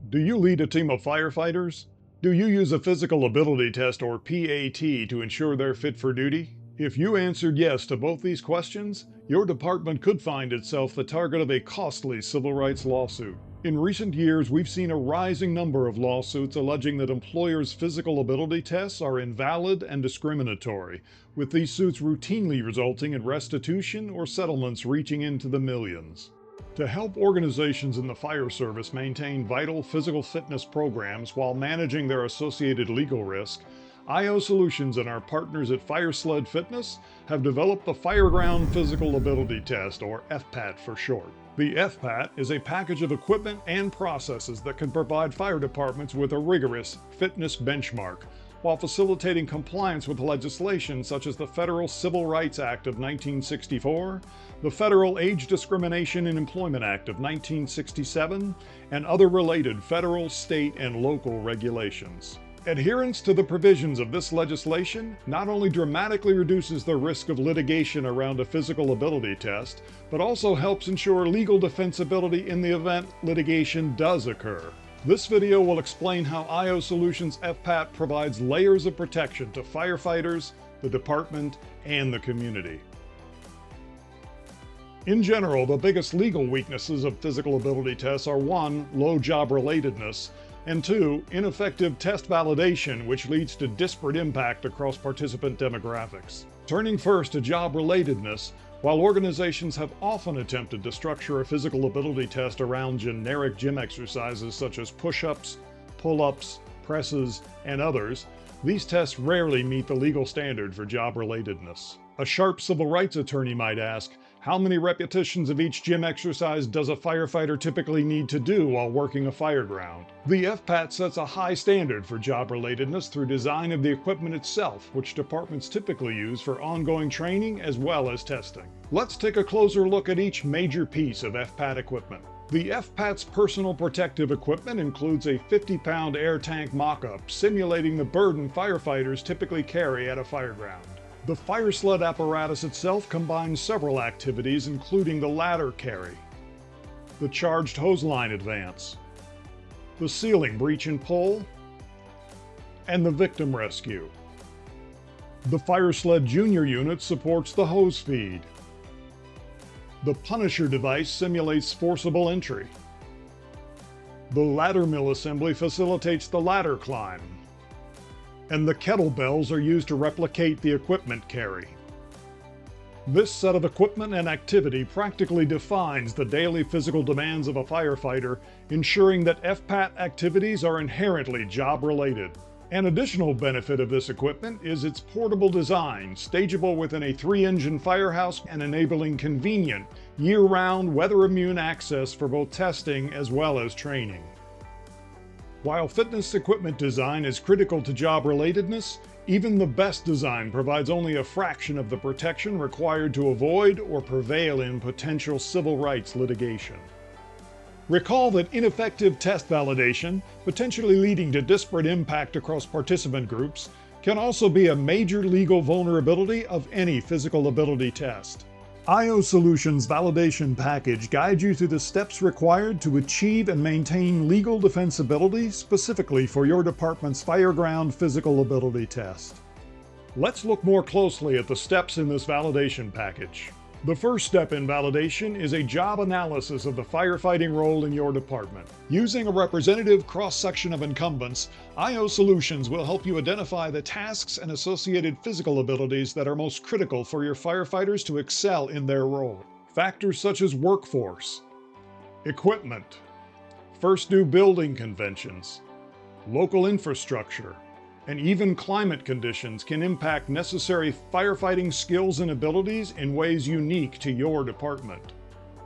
Do you lead a team of firefighters? Do you use a physical ability test or PAT to ensure they're fit for duty? If you answered yes to both these questions, your department could find itself the target of a costly civil rights lawsuit. In recent years, we've seen a rising number of lawsuits alleging that employers' physical ability tests are invalid and discriminatory, with these suits routinely resulting in restitution or settlements reaching into the millions. To help organizations in the fire service maintain vital physical fitness programs while managing their associated legal risk, IO Solutions and our partners at FireSled Fitness have developed the Fireground Physical Ability Test, or FPAT for short. The FPAT is a package of equipment and processes that can provide fire departments with a rigorous fitness benchmark, while facilitating compliance with legislation such as the Federal Civil Rights Act of 1964, the Federal Age Discrimination in Employment Act of 1967, and other related federal, state, and local regulations. Adherence to the provisions of this legislation not only dramatically reduces the risk of litigation around a physical ability test, but also helps ensure legal defensibility in the event litigation does occur. This video will explain how IO Solutions FPAT provides layers of protection to firefighters, the department, and the community. In general, the biggest legal weaknesses of physical ability tests are 1. Low job relatedness, and 2. Ineffective test validation, which leads to disparate impact across participant demographics. Turning first to job relatedness, while organizations have often attempted to structure a physical ability test around generic gym exercises such as push-ups, pull-ups, presses, and others, these tests rarely meet the legal standard for job relatedness. A sharp civil rights attorney might ask, how many repetitions of each gym exercise does a firefighter typically need to do while working a fireground? The FPAT sets a high standard for job relatedness through design of the equipment itself, which departments typically use for ongoing training as well as testing. Let's take a closer look at each major piece of FPAT equipment. The FPAT's personal protective equipment includes a 50-pound air tank mock-up simulating the burden firefighters typically carry at a fireground. The FireSled apparatus itself combines several activities, including the ladder carry, the charged hose line advance, the ceiling breach and pull, and the victim rescue. The FireSled Junior unit supports the hose feed. The Punisher device simulates forcible entry. The ladder mill assembly facilitates the ladder climb. And the kettlebells are used to replicate the equipment carry. This set of equipment and activity practically defines the daily physical demands of a firefighter, ensuring that FPAT activities are inherently job-related. An additional benefit of this equipment is its portable design, stageable within a 3-engine firehouse and enabling convenient, year-round, weather-immune access for both testing as well as training. While fitness equipment design is critical to job relatedness, even the best design provides only a fraction of the protection required to avoid or prevail in potential civil rights litigation. Recall that ineffective test validation, potentially leading to disparate impact across participant groups, can also be a major legal vulnerability of any physical ability test. IO Solutions Validation Package guides you through the steps required to achieve and maintain legal defensibility specifically for your department's Fireground Physical Ability Test. Let's look more closely at the steps in this validation package. The first step in validation is a job analysis of the firefighting role in your department. Using a representative cross-section of incumbents, IO Solutions will help you identify the tasks and associated physical abilities that are most critical for your firefighters to excel in their role. Factors such as workforce, equipment, first due building conventions, local infrastructure, and even climate conditions can impact necessary firefighting skills and abilities in ways unique to your department.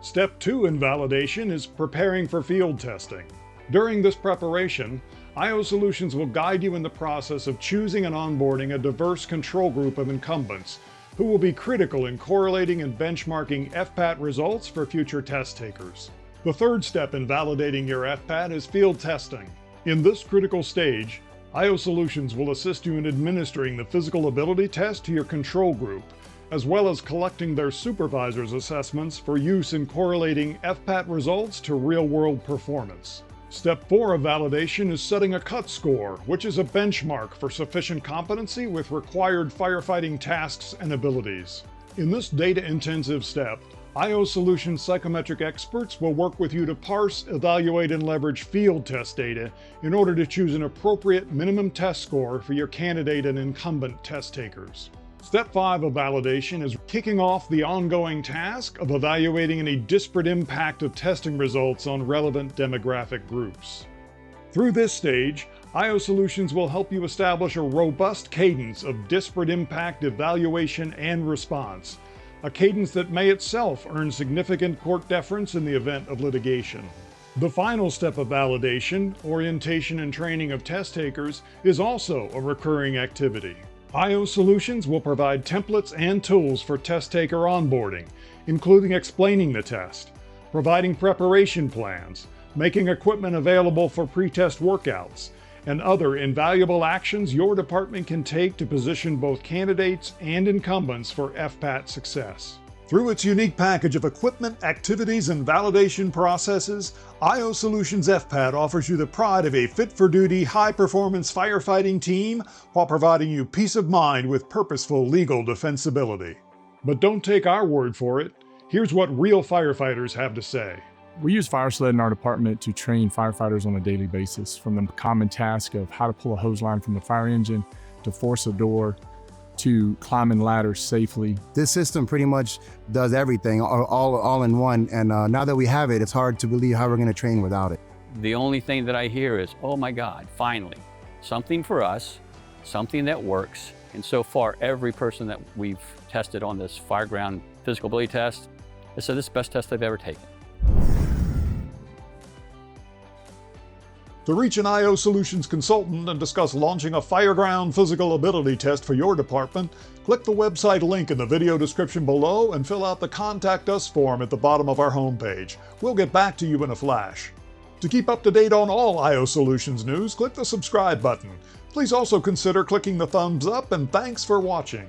Step 2 in validation is preparing for field testing. During this preparation, IO Solutions will guide you in the process of choosing and onboarding a diverse control group of incumbents who will be critical in correlating and benchmarking FPAT results for future test takers. The third step in validating your FPAT is field testing. In this critical stage, IO Solutions will assist you in administering the physical ability test to your control group, as well as collecting their supervisor's assessments for use in correlating FPAT results to real-world performance. Step 4 of validation is setting a cut score, which is a benchmark for sufficient competency with required firefighting tasks and abilities. In this data-intensive step, IO Solutions psychometric experts will work with you to parse, evaluate, and leverage field test data in order to choose an appropriate minimum test score for your candidate and incumbent test takers. Step 5 of validation is kicking off the ongoing task of evaluating any disparate impact of testing results on relevant demographic groups. Through this stage, IO Solutions will help you establish a robust cadence of disparate impact evaluation and response, a cadence that may itself earn significant court deference in the event of litigation. The final step of validation, orientation and training of test takers, is also a recurring activity. IO Solutions will provide templates and tools for test taker onboarding, including explaining the test, providing preparation plans, making equipment available for pre-test workouts, and other invaluable actions your department can take to position both candidates and incumbents for FPAT success. Through its unique package of equipment, activities, and validation processes, IO Solutions FPAT offers you the pride of a fit-for-duty, high-performance firefighting team while providing you peace of mind with purposeful legal defensibility. But don't take our word for it. Here's what real firefighters have to say. We use FireSled in our department to train firefighters on a daily basis, from the common task of how to pull a hose line from the fire engine, to force a door, to climbing ladders safely. This system pretty much does everything all in one, and now that we have it, it's hard to believe how we're going to train without it. The only thing that I hear is, oh my God, finally, something for us, something that works. And so far, every person that we've tested on this Fireground physical ability test has said this is the best test they've ever taken. To reach an IO Solutions consultant and discuss launching a Fireground physical ability test for your department, click the website link in the video description below and fill out the Contact Us form at the bottom of our homepage. We'll get back to you in a flash. To keep up to date on all IO Solutions news, click the subscribe button. Please also consider clicking the thumbs up, and thanks for watching.